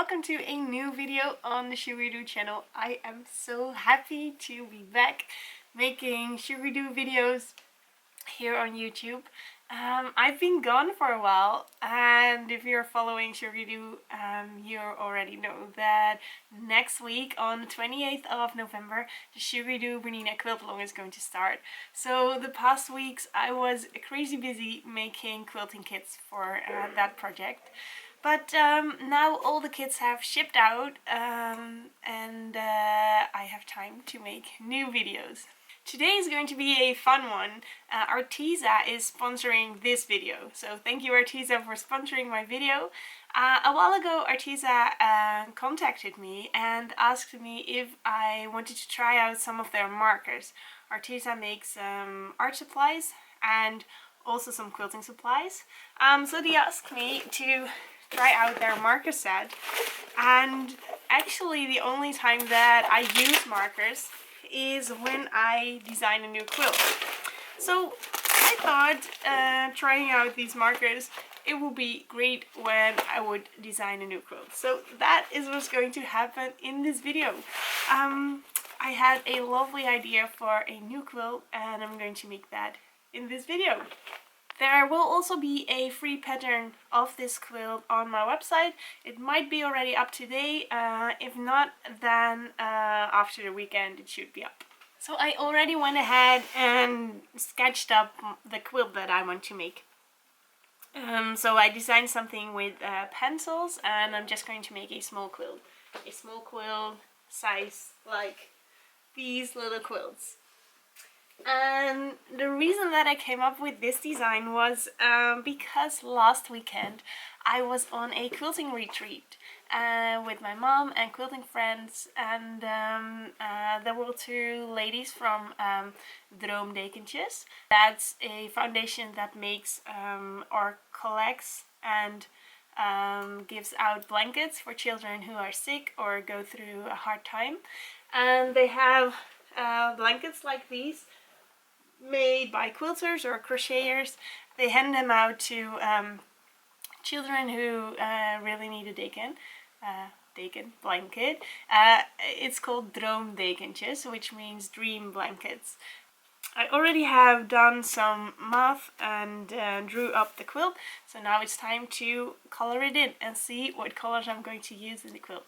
welcome to a new video on the Shuridu channel. I am so happy to be back making Shuridu videos here on YouTube. I've been gone for a while, and if you're following Shuridu, you already know that next week on the 28th of November, the Shuridu Bernina Quilt Along is going to start. So the past weeks I was crazy busy making quilting kits for that project. But now all the kits have shipped out, and I have time to make new videos. Today is going to be a fun one. ARTEZA is sponsoring this video, so thank you ARTEZA for sponsoring my video. A while ago ARTEZA contacted me and asked me if I wanted to try out some of their markers. ARTEZA makes art supplies and also some quilting supplies. So they asked me to try out their marker set, and actually the only time that I use markers is when I design a new quilt. So I thought trying out these markers, it would be great when I would design a new quilt. So that is what's going to happen in this video. I had a lovely idea for a new quilt and I'm going to make that in this video. There will also be a free pattern of this quilt on my website. It might be already up today. If not, then after the weekend it should be up. So I already went ahead and sketched up the quilt that I want to make. So I designed something with pencils, and I'm just going to make a small quilt. A small quilt size like these little quilts. And the reason that I came up with this design was because last weekend I was on a quilting retreat with my mom and quilting friends, and there were two ladies from Droomdekentjes. That's a foundation that makes or collects and gives out blankets for children who are sick or go through a hard time. And they have blankets like these, made by quilters or crocheters. They hand them out to children who really need a deken blanket. It's called Droomdekentjes, which means dream blankets. I already have done some math and drew up the quilt, so now it's time to color it in and see what colors I'm going to use in the quilt.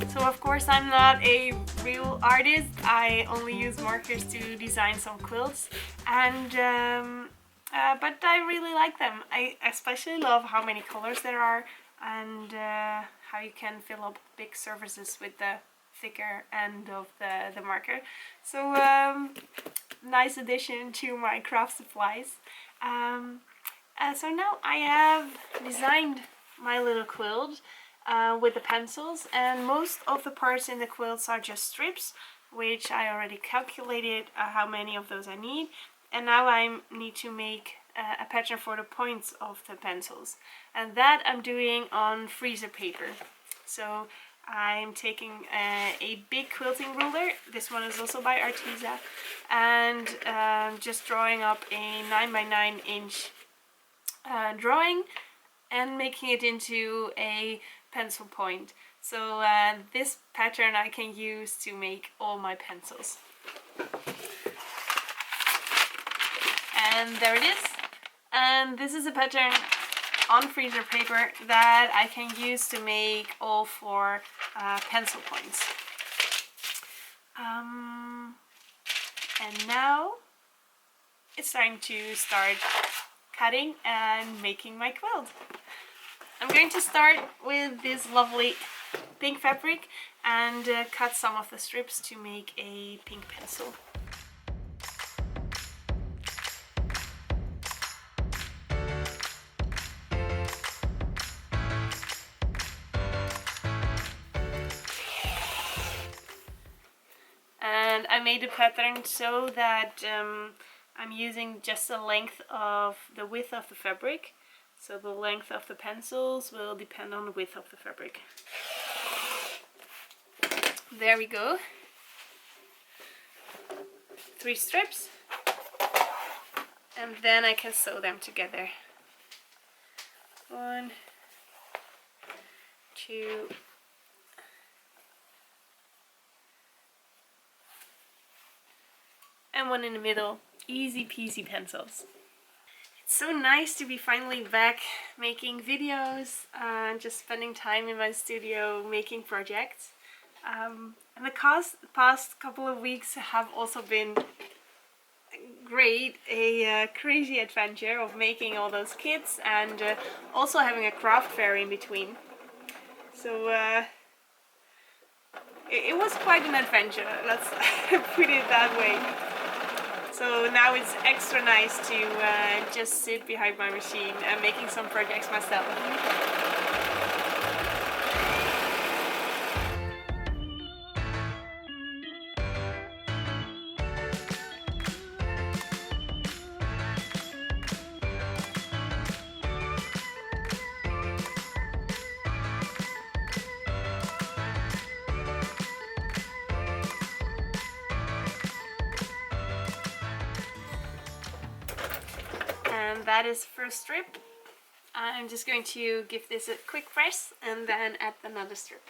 So of course I'm not a real artist. I only use markers to design some quilts, and but I really like them. I especially love how many colors there are, and how you can fill up big surfaces with the thicker end of the marker. So nice addition to my craft supplies. So now I have designed my little quilt with the pencils, and most of the parts in the quilts are just strips, which I already calculated how many of those I need, and now I need to make a pattern for the points of the pencils, and that I'm doing on freezer paper. So I'm taking a big quilting ruler. This one is also by ARTEZA, and just drawing up a 9x9 inch drawing and making it into a pencil point. So this pattern I can use to make all my pencils. And there it is. And this is a pattern on freezer paper that I can use to make all 4 pencil points. And now it's time to start cutting and making my quilt. I'm going to start with this lovely pink fabric and cut some of the strips to make a pink pencil. And I made a pattern so that I'm using just the length of the width of the fabric. So the length of the pencils will depend on the width of the fabric. There we go. 3 strips. And then I can sew them together. 1, 2, and 1 in the middle. Easy peasy pencils. It's so nice to be finally back making videos and just spending time in my studio making projects. And the past couple of weeks have also been great. A crazy adventure of making all those kits and also having a craft fair in between. So it was quite an adventure, let's put it that way. So now it's extra nice to just sit behind my machine and making some projects myself. And that is first strip. I'm just going to give this a quick press and then add another strip.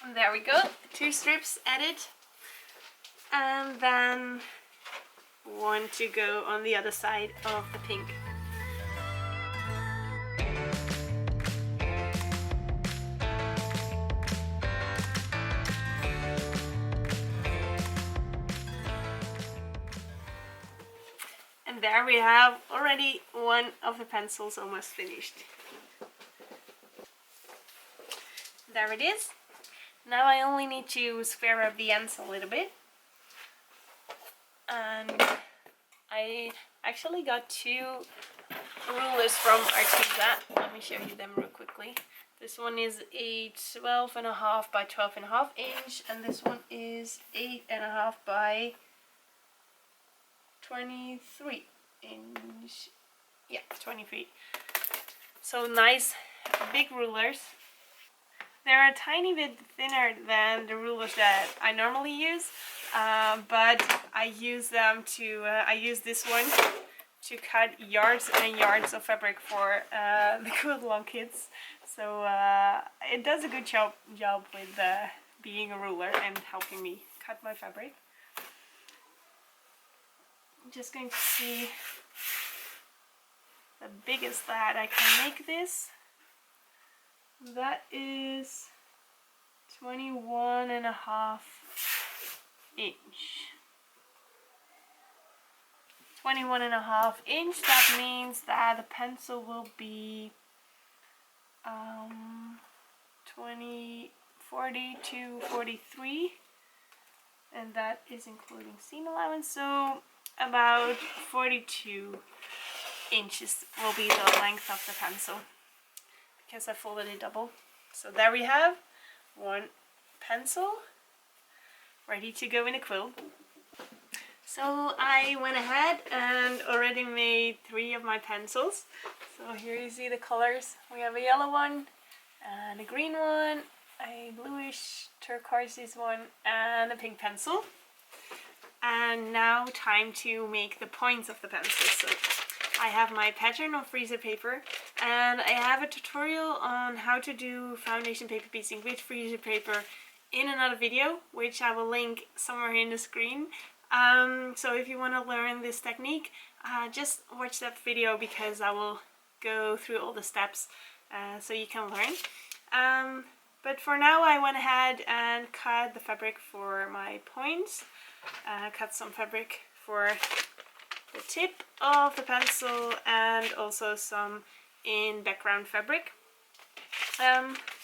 And there we go, 2 strips added. And then 1 to go on the other side of the pink. And there we have already 1 of the pencils almost finished. There it is. Now I only need to square up the ends a little bit. And I actually got 2 rulers from ARTEZA. Let me show you them real quickly. This one is a 12.5 by 12.5 inch, and this one is 8.5 by 23 inch. Yeah, 23. So nice big rulers. They're a tiny bit thinner than the rulers that I normally use, but I use them to I use this one to cut yards and yards of fabric for the Quilt Along kids. So it does a good job with being a ruler and helping me cut my fabric. I'm just going to see the biggest that I can make this. That is 21.5 inch. 21.5 inch, that means that the pencil will be 40 to 43, and that is including seam allowance, so about 42 inches will be the length of the pencil, because I folded it double. So there we have 1 pencil ready to go in a quilt. So I went ahead and already made 3 of my pencils. So here you see the colors. We have a yellow one, and a green one, a bluish turquoise one, and a pink pencil. And now time to make the points of the pencil. So I have my pattern of freezer paper, and I have a tutorial on how to do foundation paper piecing with freezer paper in another video, which I will link somewhere in the screen. So if you want to learn this technique, just watch that video, because I will go through all the steps so you can learn. But for now I went ahead and cut the fabric for my points, cut some fabric for the tip of the pencil and also some in background fabric.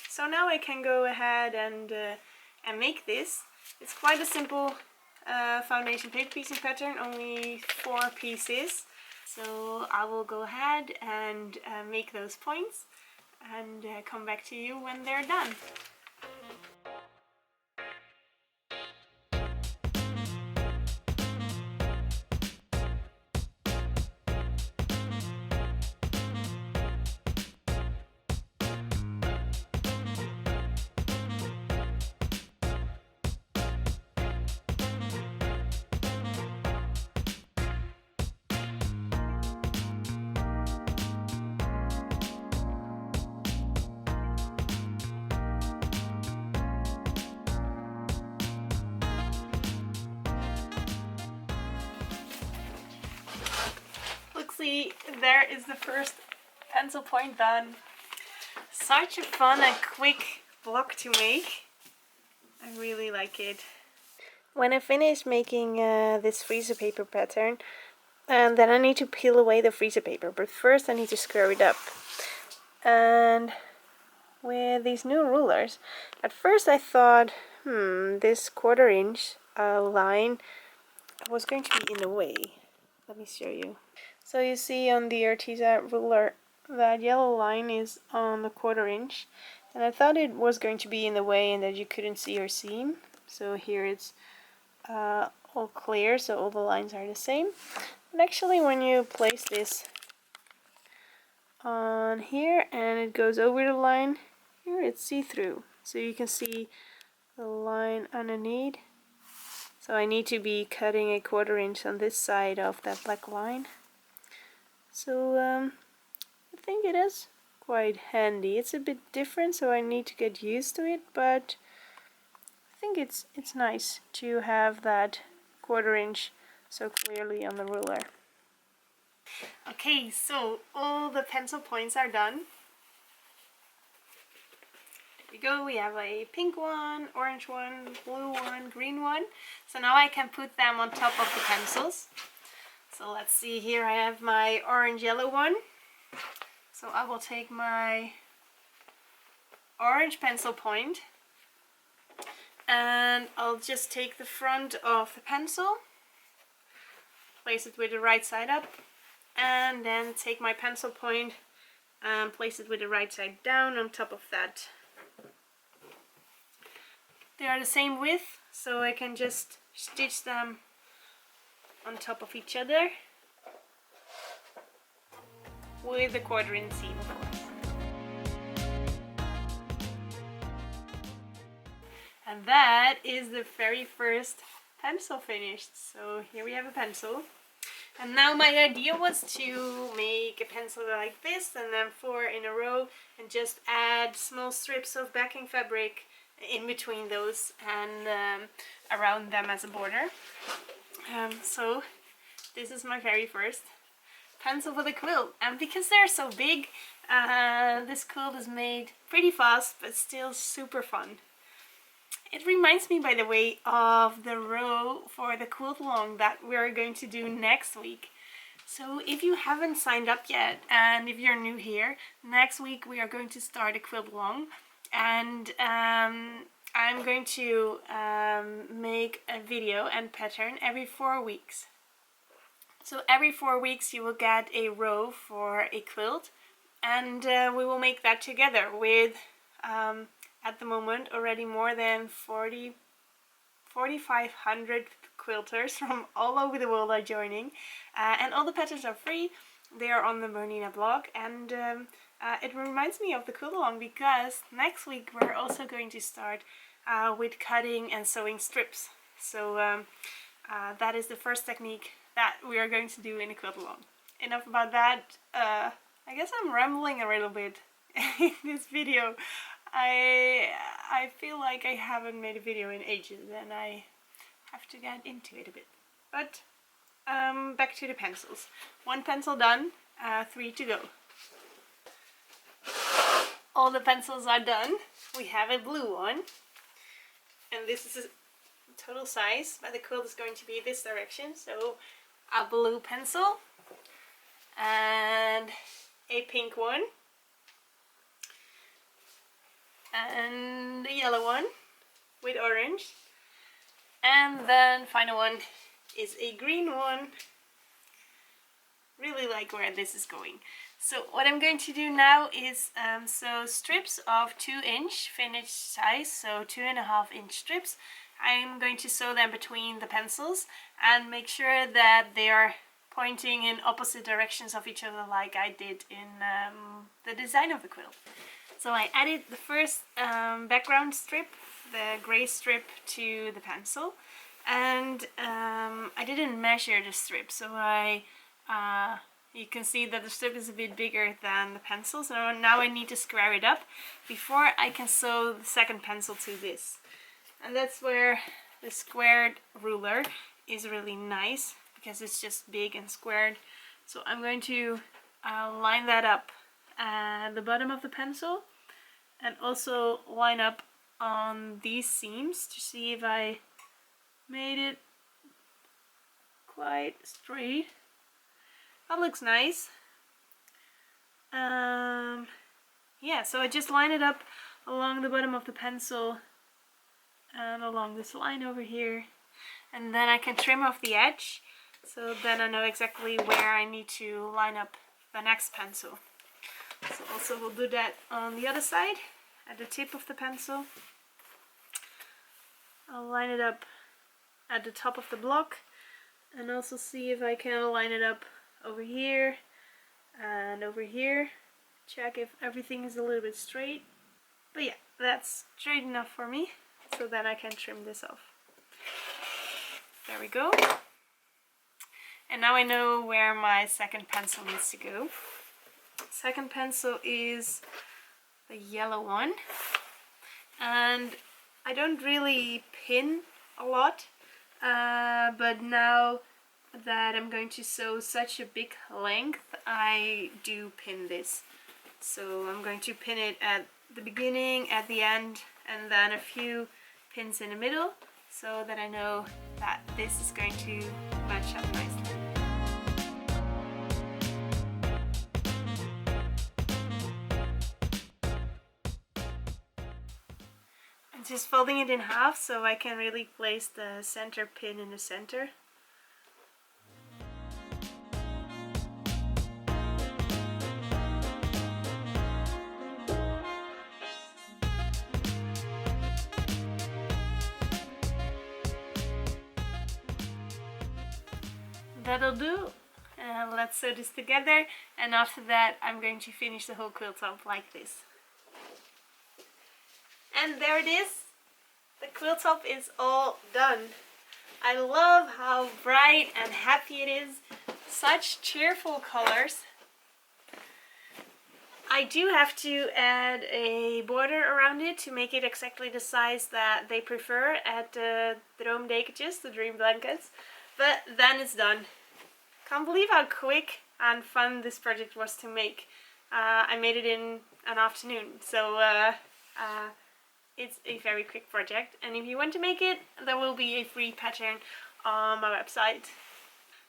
So now I can go ahead and make this. It's quite a simple foundation paper piecing pattern, only 4 pieces. So I will go ahead and make those points and come back to you when they're done. See, there is the first pencil point done. Such a fun and quick block to make. I really like it. When I finish making this freezer paper pattern, then I need to peel away the freezer paper, but first I need to square it up. And with these new rulers, at first I thought, this 1/4 inch line was going to be in the way. Let me show you. So you see on the ARTEZA ruler that yellow line is on the 1/4 inch, and I thought it was going to be in the way and that you couldn't see your seam. So here it's all clear, so all the lines are the same. But actually when you place this on here and it goes over the line, here it's see-through, so you can see the line underneath. So I need to be cutting a 1/4 inch on this side of that black line. So I think it is quite handy. It's a bit different, so I need to get used to it, but I think it's nice to have that 1/4 inch so clearly on the ruler. Okay, so all the pencil points are done. There we go. We have a pink one, orange one, blue one, green one. So now I can put them on top of the pencils. So let's see, here I have my orange yellow one. So I will take my orange pencil point and I'll just take the front of the pencil, place it with the right side up, and then take my pencil point and place it with the right side down on top of that. They are the same width, so I can just stitch them on top of each other with the 1/4 inch seam, of course. And that is the very first pencil finished. So here we have a pencil. And now my idea was to make a pencil like this and then 4 in a row and just add small strips of backing fabric in between those and around them as a border. So this is my very first pencil for the quilt, and because they're so big, this quilt is made pretty fast but still super fun. It reminds me, by the way, of the row for the quilt along that we're going to do next week. So if you haven't signed up yet and if you're new here, next week we are going to start a quilt along, and I'm going to make a video and pattern every 4 weeks. So every 4 weeks you will get a row for a quilt, and we will make that together with, at the moment, already more than 4,500 quilters from all over the world are joining, and all the patterns are free. They are on the Bernina blog, and it reminds me of the quilt along because next week we're also going to start with cutting and sewing strips. So that is the first technique that we are going to do in a quilt along. Enough about that. I guess I'm rambling a little bit in this video. I feel like I haven't made a video in ages and I have to get into it a bit. But back to the pencils. 1 pencil done, 3 to go. All the pencils are done. We have a blue one. And this is a total size, but the quilt is going to be this direction. So a blue pencil and a pink one and a yellow one with orange, and then final one is a green one. Really like where this is going. So what I'm going to do now is sew strips of 2-inch finished size, so 2.5-inch strips. I'm going to sew them between the pencils and make sure that they are pointing in opposite directions of each other, like I did in the design of the quilt. So I added the first background strip, the gray strip, to the pencil, and I didn't measure the strip, so you can see that the strip is a bit bigger than the pencil, so now I need to square it up before I can sew the second pencil to this. And that's where the squared ruler is really nice, because it's just big and squared. So I'm going to line that up at the bottom of the pencil and also line up on these seams to see if I made it quite straight. That looks nice. Yeah, so I just line it up along the bottom of the pencil and along this line over here, and then I can trim off the edge, so then I know exactly where I need to line up the next pencil. So also we'll do that on the other side, at the tip of the pencil. I'll line it up at the top of the block and also see if I can line it up over here and over here. Check if everything is a little bit straight. But yeah, that's straight enough for me, so then I can trim this off. There we go. And now I know where my second pencil needs to go. Second pencil is the yellow one, and I don't really pin a lot, but now that I'm going to sew such a big length, I do pin this. So I'm going to pin it at the beginning, at the end, and then a few pins in the middle, so that I know that this is going to match up nicely. I'm just folding it in half so I can really place the center pin in the center. That'll do. Let's sew this together, and after that I'm going to finish the whole quilt top like this. And there it is! The quilt top is all done. I love how bright and happy it is. Such cheerful colors. I do have to add a border around it to make it exactly the size that they prefer at the droomdekentjes, the dream blankets. But then it's done. Can't believe how quick and fun this project was to make. I made it in an afternoon, so it's a very quick project. And if you want to make it, there will be a free pattern on my website.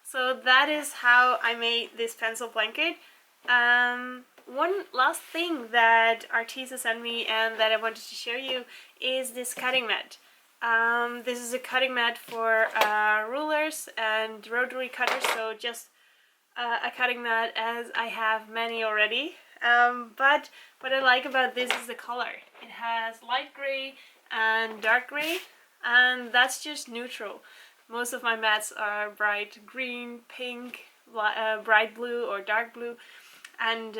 So that is how I made this pencil blanket. One last thing that ARTEZA sent me and that I wanted to show you is this cutting mat. This is a cutting mat for rulers and rotary cutters, so just a cutting mat, as I have many already. But what I like about this is the color. It has light gray and dark gray, and that's just neutral. Most of my mats are bright green, pink, bright blue or dark blue, and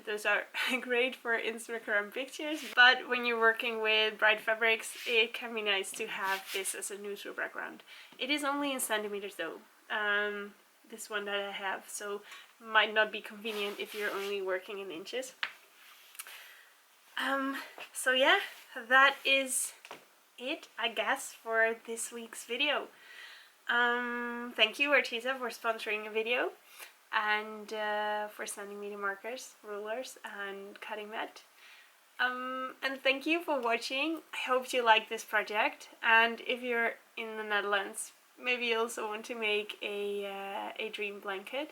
those are great for Instagram pictures. But when you're working with bright fabrics, it can be nice to have this as a neutral background. It is only in centimeters though. this one that I have, so might not be convenient if you're only working in inches. So yeah, that is it, I guess, for this week's video. Thank you, ARTEZA, for sponsoring a video and for sending me the markers, rulers, and cutting mat. And thank you for watching. I hope you like this project, and if you're in the Netherlands, maybe you also want to make a dream blanket.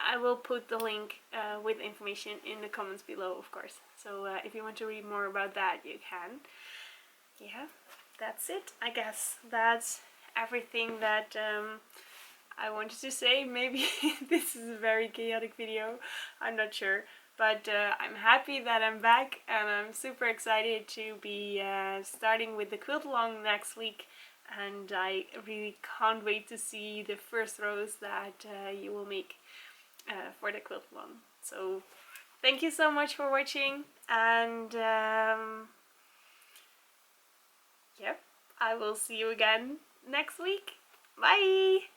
I will put the link with information in the comments below, of course. So if you want to read more about that, you can. Yeah, that's it. I guess that's everything that I wanted to say. Maybe this is a very chaotic video, I'm not sure. But I'm happy that I'm back, and I'm super excited to be starting with the quilt along next week. And I really can't wait to see the first rows that you will make for the quilt along. So thank you so much for watching, and yep, I will see you again next week. Bye!